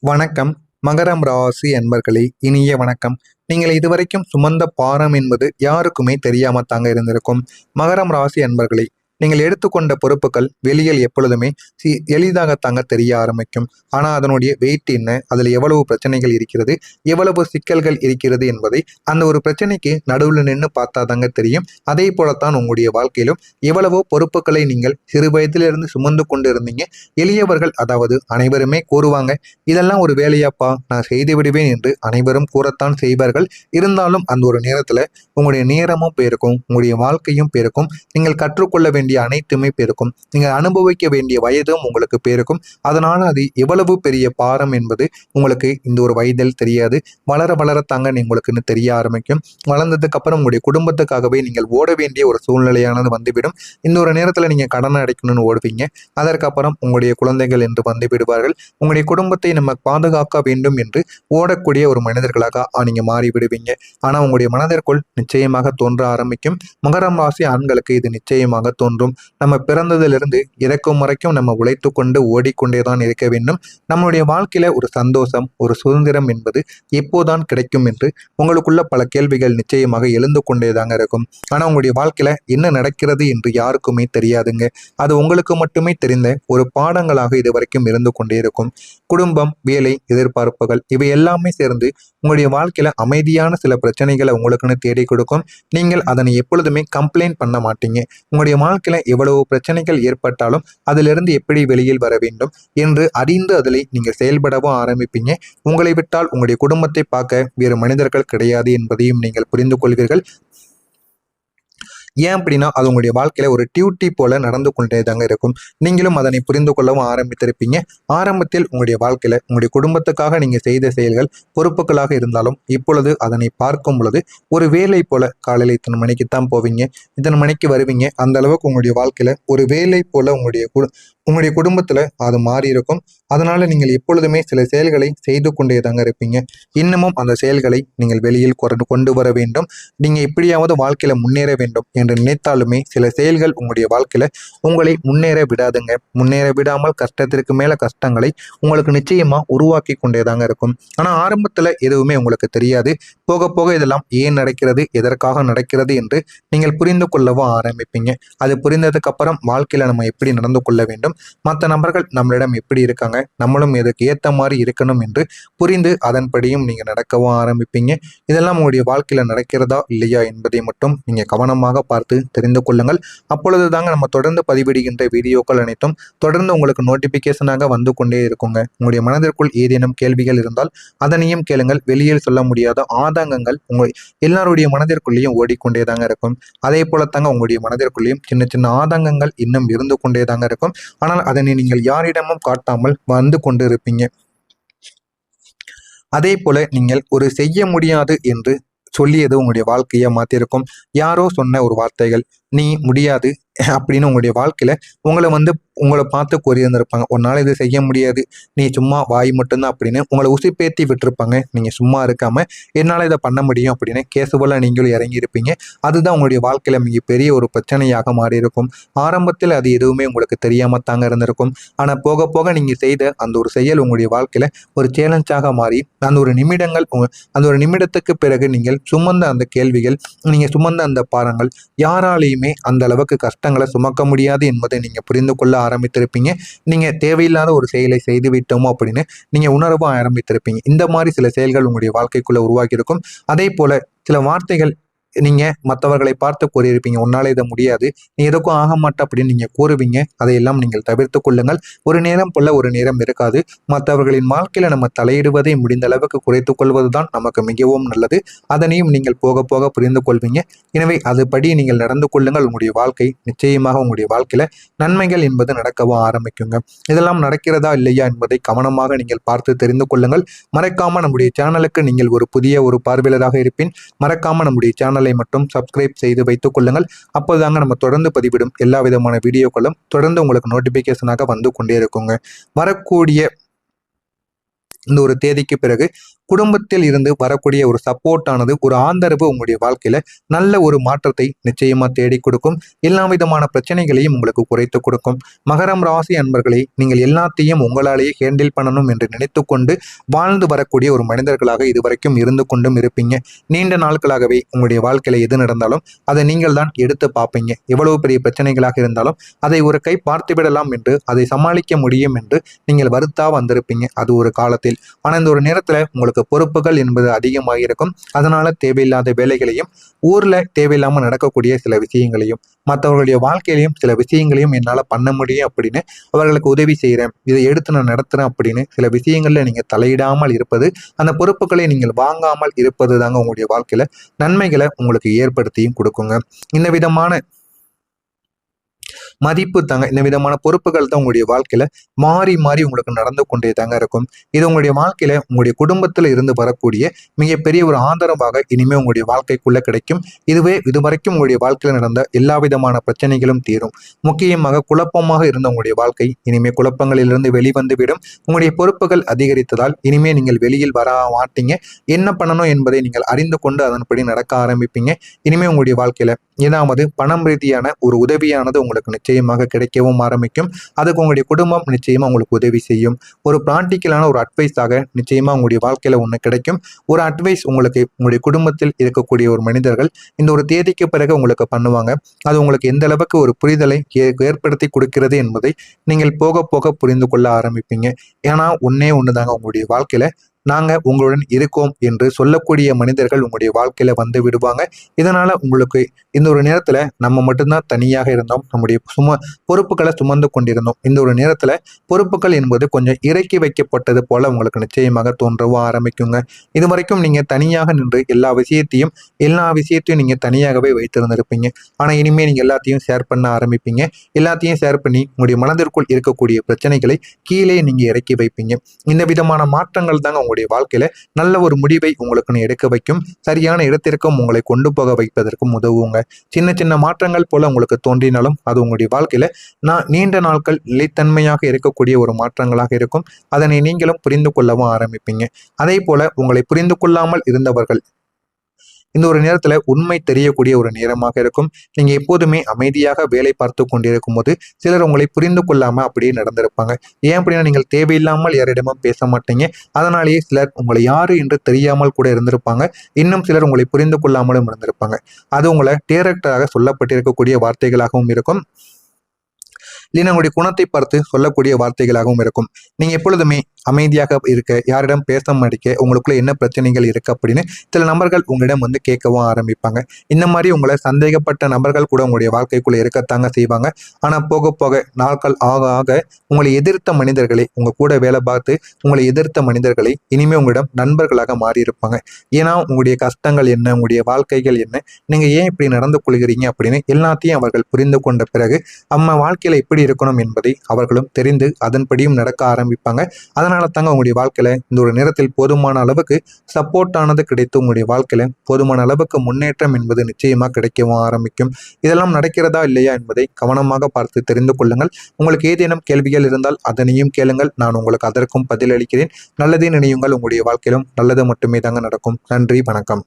வணக்கம். மகரம் ராசி அன்பர்களே, இனிய வணக்கம். நீங்கள் இதுவரைக்கும் சுமந்த பாரம் என்பது யாருக்குமே தெரியாம தாங்க இருந்திருக்கும். மகரம் ராசி அன்பர்களே, நீங்கள் எடுத்துக்கொண்ட பொறுப்புகள் வெளியில் எப்பொழுதுமே எளிதாக தாங்க தெரிய ஆரம்பிக்கும். ஆனா அதனுடைய வெயிட் என்ன, அதில் எவ்வளவு பிரச்சனைகள் இருக்கிறது, எவ்வளவு சிக்கல்கள் இருக்கிறது என்பதை அந்த ஒரு பிரச்சனைக்கு நடுவில் நின்று பார்த்தா தாங்க தெரியும். அதே போலத்தான் உங்களுடைய வாழ்க்கையிலும் எவ்வளவோ பொறுப்புகளை நீங்கள் சிறு வயதிலிருந்து சுமந்து கொண்டு இருந்தீங்க. எளியவர்கள், அதாவது அனைவருமே கூறுவாங்க, இதெல்லாம் ஒரு வேலையாப்பா, நான் செய்து விடுவேன் என்று அனைவரும் கூறத்தான் செய்வார்கள். இருந்தாலும் அந்த ஒரு நேரத்துல உங்களுடைய நேரமும் போயிருக்கும், உங்களுடைய வாழ்க்கையும் போயிருக்கும், நீங்கள் கற்றுக்கொள்ள வேண்டிய அனைத்துமே போயிருக்கும், நீங்கள் அனுபவிக்க வேண்டிய வயதும் உங்களுக்கு போயிருக்கும். அதனால அது எவ்வளவு பெரிய பாரம் என்பது உங்களுக்கு இந்த ஒரு வயதில் தெரியாது. வளர வளரத்தாங்க உங்களுக்குன்னு தெரிய ஆரம்பிக்கும். வளர்ந்ததுக்கு அப்புறம் உங்களுடைய குடும்பத்துக்காகவே நீங்கள் ஓட வேண்டிய ஒரு சூழ்நிலையானது வந்துவிடும். இந்த ஒரு நேரத்துல நீங்க கடன் அடைக்கணும்னு ஓடுவீங்க. அதற்கப்புறம் உங்களுடைய குழந்தைகள் என்று வந்து விடுவார்கள். உங்களுடைய குடும்பத்தை நம்ம பாதுகாக்க வேண்டும் என்று ஓடக்கூடிய ஒரு மனிதர்களாக நீங்க மாறி விடுவீங்க. ஆனா உங்களுடைய மனதிற்குள் நிச்சயமாக தோன்ற ஆரம்பிக்கும். மகரம் ராசி ஆண்களுக்கு இது நிச்சயமாக தோன்றும். நம்ம பிறந்ததிலிருந்து இறக்கும் வரைக்கும் நம்ம உழைத்து கொண்டு ஓடிக்கொண்டேதான் இருக்க வேண்டும். நம்மளுடைய வாழ்க்கையில ஒரு சந்தோஷம், ஒரு சுதந்திரம் என்பது எப்போதான் கிடைக்கும் என்று உங்களுக்குள்ள பல கேள்விகள் நிச்சயமாக எழுந்து கொண்டேதாங்க இருக்கும். ஆனா உங்களுடைய வாழ்க்கையில என்ன நடக்கிறது என்று யாருக்குமே தெரியாதுங்க. அது உங்களுக்கு மட்டுமே தெரிந்த ஒரு பாடங்களாக இதுவரைக்கும் இருந்து கொண்டே இருக்கும். குடும்பம், வேலை, எதிர்பார்ப்புகள் இவை எல்லாமே சேர்ந்து உங்களுடைய வாழ்க்கையில அமைதியான சில பிரச்சனைகளை உங்களுக்குன்னு தேடி கொடுக்கும். நீங்கள் அதனை எப்பொழுதுமே கம்ப்ளைண்ட் பண்ண மாட்டீங்க. உங்களுடைய வாழ்க்கையில எவ்வளவு பிரச்சனைகள் ஏற்பட்டாலும் அதிலிருந்து எப்படி வெளியில் வர வேண்டும் என்று அறிந்து அதில் நீங்கள் செயல்படவும் ஆரம்பிப்பீங்க. உங்களை விட்டால் உங்களுடைய குடும்பத்தை பார்க்க வேறு மனிதர்கள் கிடையாது என்பதையும் நீங்கள் புரிந்து கொள்வீர்கள். ஏன் அப்படின்னா அது உங்களுடைய வாழ்க்கையில ஒரு டியூட்டி போல நடந்து கொண்டே தாங்க இருக்கும். நீங்களும் அதனை புரிந்து கொள்ளவும் ஆரம்பித்திருப்பீங்க. ஆரம்பத்தில் உங்களுடைய வாழ்க்கையில உங்களுடைய குடும்பத்துக்காக நீங்க செய்த செயல்கள் பொறுப்புகளாக இருந்தாலும் இப்பொழுது அதனை பார்க்கும் பொழுது ஒரு வேலை போல, காலையில் இத்தனை மணிக்கு தான் போவீங்க, இத்தனை மணிக்கு வருவீங்க, அந்த அளவுக்கு உங்களுடைய வாழ்க்கையில ஒரு வேலை போல உங்களுடைய குடும்பத்துல அது மாறி இருக்கும். அதனால நீங்கள் எப்பொழுதுமே சில செயல்களை செய்து கொண்டே தாங்க இருப்பீங்க. இன்னமும் அந்த செயல்களை நீங்கள் வெளியில் கொண்டு வர வேண்டும். நீங்க எப்படியாவது வாழ்க்கையில முன்னேற வேண்டும் என்று நினைத்தாலுமே சில செயல்கள் உங்களுடைய வாழ்க்கையில உங்களை முன்னேற விடாதுங்க. முன்னேற விடாமல் கஷ்டத்திற்கு மேல கஷ்டங்களை உங்களுக்கு நிச்சயமா உருவாக்கி கொண்டே தாங்க இருக்கும். ஆனா ஆரம்பத்துல எதுவுமே உங்களுக்கு தெரியாது. போக போக இதெல்லாம் ஏன் நடக்கிறது, எதற்காக நடக்கிறது என்று நீங்கள் புரிந்து கொள்ளவும் ஆரம்பிப்பீங்க. அது புரிந்ததுக்கு அப்புறம் வாழ்க்கையில நம்ம எப்படி நடந்து கொள்ள வேண்டும், மற்ற நபர்கள் நம்மளிடம் எப்படி இருக்காங்க, நம்மளும் இதுக்கு ஏத்த மாதிரி இருக்கணும் என்று புரிந்து அதன்படியும் நீங்க நடக்கவும் ஆரம்பிப்பீங்க. இதெல்லாம் உங்களுடைய வாழ்க்கையில நடக்கிறதா இல்லையா என்பதை மட்டும் நீங்க கவனமாக பார்த்து தெரிந்து கொள்ளுங்கள். அப்பொழுது தாங்க நம்ம தொடர்ந்து பதிவிடுகின்ற வீடியோக்கள் அனைத்தும் தொடர்ந்து உங்களுக்கு நோட்டிபிகேஷனாக வந்து கொண்டே இருக்குங்க. உங்களுடைய மனதிற்குள் ஏதேனும் கேள்விகள் இருந்தால் அதனையும் கேளுங்கள். வெளியில் சொல்ல முடியாத ஆதங்கங்கள் எல்லாருடைய மனதிற்குள்ளேயும் ஓடிக்கொண்டே தாங்க இருக்கும். அதே போல தாங்க உங்களுடைய மனதிற்குள்ளேயும் சின்ன சின்ன ஆதங்கங்கள் இன்னும் இருந்து கொண்டே தாங்க இருக்கும். ஆனால் அதனை நீங்கள் யாரிடமும் காட்டாமல் வந்து கொண்டு இருப்பீங்க. அதே போல நீங்கள் ஒரு செய்ய முடியாது என்று சொல்லியது உங்களுடைய வாழ்க்கையை மாத்திருக்கும். யாரோ சொன்ன ஒரு வார்த்தைகள், நீ முடியாது அப்படின்னு உங்களுடைய வாழ்க்கையில உங்களை பார்த்து கூறியிருந்திருப்பாங்க. உன்னால இது செய்ய முடியாது, நீ சும்மா வாய் மட்டும்தான் அப்படின்னு உங்களை உசுப்பேத்தி விட்டுருப்பாங்க. நீங்க சும்மா இருக்காம என்னால இதை பண்ண முடியும் அப்படின்னு கேசுவலா நீங்களும் இறங்கி இருப்பீங்க. அதுதான் உங்களுடைய வாழ்க்கையில மிகப்பெரிய ஒரு பிரச்சனையாக மாறி இருக்கும். ஆரம்பத்தில் அது எதுவுமே உங்களுக்கு தெரியாம தாங்க இருந்திருக்கும். ஆனா போக போக நீங்க செய்த அந்த ஒரு செயல் உங்களுடைய வாழ்க்கையில ஒரு சேலஞ்சாக மாறி அந்த ஒரு நிமிடத்துக்கு பிறகு நீங்கள் சுமந்த அந்த கேள்விகள், நீங்க சுமந்த அந்த பாரங்கள் யாராலையுமே அந்த அளவுக்கு கஷ்டங்களை சுமக்க முடியாது என்பதை நீங்க புரிந்து கொள்ள ஆரம்பித்திருப்பீங்க. நீங்க தேவையில்லாத ஒரு செயலை செய்து விட்டோமோ அப்படின்னு நீங்க உணரவும் ஆரம்பித்திருப்பீங்க. இந்த மாதிரி சில செயல்கள் உங்களுடைய வாழ்க்கைக்குள்ள உருவாக்கி இருக்கும். அதே போல சில வார்த்தைகள் நீங்க மற்றவர்களை பார்த்து கூறியிருப்பீங்க, உன்னால இதை முடியாது, நீ எதுக்கும் ஆக மாட்ட அப்படின்னு நீங்க கூறுவீங்க. அதையெல்லாம் நீங்கள் தவிர்த்து கொள்ளுங்கள். ஒரு நேரம் போல ஒரு நேரம் இருக்காது. மற்றவர்களின் வாழ்க்கையில நம்ம தலையிடுவதை முடிந்த அளவுக்கு குறைத்துக் கொள்வதுதான் நமக்கு மிகவும் நல்லது. அதனையும் நீங்கள் போக போக புரிந்து கொள்வீங்க. எனவே அதுபடி நீங்கள் நடந்து கொள்ளுங்கள். உங்களுடைய வாழ்க்கை நிச்சயமாக உங்களுடைய வாழ்க்கையில நன்மைகள் என்பது நடக்கவும் ஆரம்பிக்குங்க. இதெல்லாம் நடக்கிறதா இல்லையா என்பதை கவனமாக நீங்கள் பார்த்து தெரிந்து கொள்ளுங்கள். மறக்காம நம்முடைய சேனலுக்கு நீங்கள் ஒரு புதிய ஒரு பார்வையாளராக இருப்பின் மறக்காம நம்முடைய சேனலை மட்டும் சப்ஸ்கிரைப் செய்து வைத்துக் கொள்ளுங்கள். அப்போதாங்க நம்ம தொடர்ந்து பதிவிடும் எல்லா விதமான வீடியோக்களும் தொடர்ந்து உங்களுக்கு நோட்டிபிகேஷனாக வந்து கொண்டே இருக்குங்க. வரக்கூடிய இந்த ஒரு தேதிக்கு பிறகு குடும்பத்தில் இருந்து வரக்கூடிய ஒரு சப்போர்ட் ஆனது, ஒரு ஆதரவு உங்களுடைய வாழ்க்கையில நல்ல ஒரு மாற்றத்தை நிச்சயமா தேடி கொடுக்கும். எல்லா விதமான பிரச்சனைகளையும் உங்களுக்கு குறைத்து கொடுக்கும். மகரம் ராசி அன்பர்களே, நீங்கள் எல்லாத்தையும் உங்களாலேயே ஹேண்டில் பண்ணணும் என்று நினைத்துக்கொண்டு வாழ்ந்து வரக்கூடிய ஒரு மனிதர்களாக இதுவரைக்கும் இருந்து கொண்டும் இருப்பீங்க. நீண்ட நாட்களாகவே உங்களுடைய வாழ்க்கையில எது நடந்தாலும் அதை நீங்கள் தான் எடுத்து பார்ப்பீங்க. எவ்வளவு பெரிய பிரச்சனைகளாக இருந்தாலும் அதை ஒரு கை பார்த்து விடலாம் என்று, அதை சமாளிக்க முடியும் என்று நீங்கள் வருத்தா வந்திருப்பீங்க அது ஒரு காலத்தில். ஆனா இந்த ஒரு நேரத்துல உங்களுக்கு பொறுப்புகள் என்பது அதிகமாக இருக்கும். அதனால தேவையில்லாத வேலைகளையும், ஊர்ல தேவையில்லாம நடக்கக்கூடிய சில விஷயங்களையும், மற்றவர்களுடைய வாழ்க்கையிலையும் சில விஷயங்களையும் என்னால பண்ண முடியும் அப்படின்னு அவர்களுக்கு உதவி செய்கிறேன், இதை எடுத்து நான் நடத்துறேன் அப்படின்னு சில விஷயங்கள்ல நீங்க தலையிடாமல் இருப்பது, அந்த பொறுப்புகளை நீங்கள் வாங்காமல் இருப்பது தாங்க உங்களுடைய வாழ்க்கையில நன்மைகளை உங்களுக்கு ஏற்படுத்தியும் கொடுக்குங்க. இந்த விதமான மதிப்பு தாங்க, இந்த விதமான பொறுப்புகள் தான் உங்களுடைய வாழ்க்கையில மாறி மாறி உங்களுக்கு நடந்து கொண்டே தாங்க இருக்கும். இது உங்களுடைய வாழ்க்கையில உங்களுடைய குடும்பத்துல இருந்து வரக்கூடிய மிகப்பெரிய ஒரு ஆதரவாக இனிமே உங்களுடைய வாழ்க்கைக்குள்ள கிடைக்கும். இதுவரைக்கும் உங்களுடைய வாழ்க்கையில நடந்த எல்லா விதமான பிரச்சனைகளும் தீரும். முக்கியமாக குழப்பமாக இருந்த உங்களுடைய வாழ்க்கை இனிமே குழப்பங்களிலிருந்து வெளிவந்து விடும். உங்களுடைய பொறுப்புகள் அதிகரித்ததால் இனிமே நீங்கள் வெளியில் வர மாட்டீங்க. என்ன பண்ணணும் என்பதை நீங்கள் அறிந்து கொண்டு அதன்படி நடக்க ஆரம்பிப்பீங்க. இனிமே உங்களுடைய வாழ்க்கையில ஏதாவது பணம் ரீதியான ஒரு உதவியானது உங்களுக்கு நிச்சயமாக கிடைக்கவும் ஆரம்பிக்கும். அதுக்கு உங்களுடைய குடும்பம் நிச்சயமா உங்களுக்கு உதவி செய்யும். ஒரு பிராக்டிக்கலான ஒரு அட்வைஸாக நிச்சயமா உங்களுடைய வாழ்க்கையில ஒண்ணு கிடைக்கும். ஒரு அட்வைஸ் உங்களுக்கு உங்களுடைய குடும்பத்தில் இருக்கக்கூடிய ஒரு மனிதர்கள் இந்த ஒரு தேதிக்கு பிறகு உங்களுக்கு பண்ணுவாங்க. அது உங்களுக்கு எந்த அளவுக்கு ஒரு புரிதலை ஏற்படுத்தி கொடுக்கிறது என்பதை நீங்கள் போக போக புரிந்து கொள்ள ஆரம்பிப்பீங்க. ஏன்னா ஒன்னே ஒண்ணுதாங்க, உங்களுடைய வாழ்க்கையில நாங்க உங்களுடன் இருக்கோம் என்று சொல்லக்கூடிய மனிதர்கள் உங்களுடைய வாழ்க்கையில வந்து விடுவாங்க. இதனால உங்களுக்கு இந்த ஒரு நேரத்துல நம்ம மட்டும்தான் தனியாக இருந்தோம், நம்முடைய பொறுப்புகளை சுமந்து கொண்டிருந்தோம். இந்த ஒரு நேரத்துல பொறுப்புகள் என்பது கொஞ்சம் இறக்கி வைக்கப்பட்டது போல உங்களுக்கு நிச்சயமாக தோன்றவும் ஆரம்பிக்குங்க. இது வரைக்கும் நீங்க தனியாக நின்று எல்லா விஷயத்தையும் நீங்க தனியாகவே வைத்திருந்திருப்பீங்க. ஆனா இனிமே நீங்க எல்லாத்தையும் ஷேர் பண்ண ஆரம்பிப்பீங்க. எல்லாத்தையும் ஷேர் பண்ணி உங்களுடைய மனதிற்குள் இருக்கக்கூடிய பிரச்சனைகளை கீழே நீங்க இறக்கி வைப்பீங்க. இந்த விதமான மாற்றங்கள் தாங்க உங்களுடைய வாழ்க்கையில நல்ல ஒரு முடிவை உங்களுக்கு எடுக்க வைக்கும். சரியான இடத்திற்கும் உங்களை கொண்டு போக வைப்பதற்கும் உதவுங்க. சின்ன சின்ன மாற்றங்கள் போல உங்களுக்கு தோன்றினாலும் அது உங்களுடைய வாழ்க்கையில நீண்ட நாட்கள் நிலைத்தன்மையாக இருக்கக்கூடிய ஒரு மாற்றங்களாக இருக்கும். அதனை நீங்களும் புரிந்து கொள்ளவும் ஆரம்பிப்பீங்க. அதே போல உங்களை புரிந்து கொள்ளாமல் இருந்தவர்கள் இந்த ஒரு நேரத்துல உண்மை தெரியக்கூடிய ஒரு நேரமாக இருக்கும். நீங்க எப்போதுமே அமைதியாக வேலை பார்த்து கொண்டிருக்கும் போது சிலர் உங்களை புரிந்து கொள்ளாம அப்படியே நடந்திருப்பாங்க. ஏன் அப்படின்னா நீங்கள் தேவையில்லாமல் யாரிடமும் பேச மாட்டீங்க. அதனாலேயே சிலர் உங்களை யாரு என்று தெரியாமல் கூட இருந்திருப்பாங்க. இன்னும் சிலர் உங்களை புரிந்து கொள்ளாமலும் இருந்திருப்பாங்க. அது உங்களை டைரக்டராக சொல்லப்பட்டிருக்கக்கூடிய வார்த்தைகளாகவும் இருக்கும், இல்லைன்னா உங்களுடைய குணத்தை பார்த்து சொல்லக்கூடிய வார்த்தைகளாகவும் இருக்கும். நீங்க எப்பொழுதுமே அமைதியாக இருக்க, யாரிடம் பேச மாட்டேங்க, உங்களுக்குள்ள என்ன பிரச்சனைகள் இருக்கு அப்படின்னு சில நபர்கள் உங்களிடம் வந்து கேட்கவும் ஆரம்பிப்பாங்க. இந்த மாதிரி உங்களை சந்தேகப்பட்ட நபர்கள் கூட உங்களுடைய வாழ்க்கைக்குள்ள இருக்கத்தாங்க செய்வாங்க. ஆனா போக போக நாட்கள் ஆக ஆக உங்களை எதிர்த்த மனிதர்களை, உங்க கூட வேலை பார்த்து உங்களை எதிர்த்த மனிதர்களை இனிமே உங்களிடம் நண்பர்களாக மாறி இருப்பாங்க. ஏன்னா உங்களுடைய கஷ்டங்கள் என்ன, உங்களுடைய வாழ்க்கைகள் என்ன, நீங்க ஏன் இப்படி நடந்து கொள்கிறீங்க அப்படின்னு எல்லாத்தையும் அவர்கள் புரிந்து கொண்ட பிறகு நம்ம வாழ்க்கையில எப்படி இருக்கணும் என்பதை அவர்களும் தெரிந்து அதன்படியும் நடக்க ஆரம்பிப்பாங்க. அதனால தாங்க உங்களுடைய வாழ்க்கையில இந்த ஒரு நேரத்தில் போதுமான அளவுக்கு சப்போர்ட் ஆனது கிடைத்து உங்களுடைய வாழ்க்கையில போதுமான அளவுக்கு முன்னேற்றம் என்பது நிச்சயமா கிடைக்கவும் ஆரம்பிக்கும். இதெல்லாம் நடக்கிறதா இல்லையா என்பதை கவனமாக பார்த்து தெரிந்து கொள்ளுங்கள். உங்களுக்கு ஏதேனும் கேள்விகள் இருந்தால் அதனையும் கேளுங்கள், நான் உங்களுக்கு அதற்கும் பதிலளிக்கிறேன். நல்லதே நினையுங்கள், உங்களுடைய வாழ்க்கையிலும் நல்லது மட்டுமே தாங்க நடக்கும். நன்றி, வணக்கம்.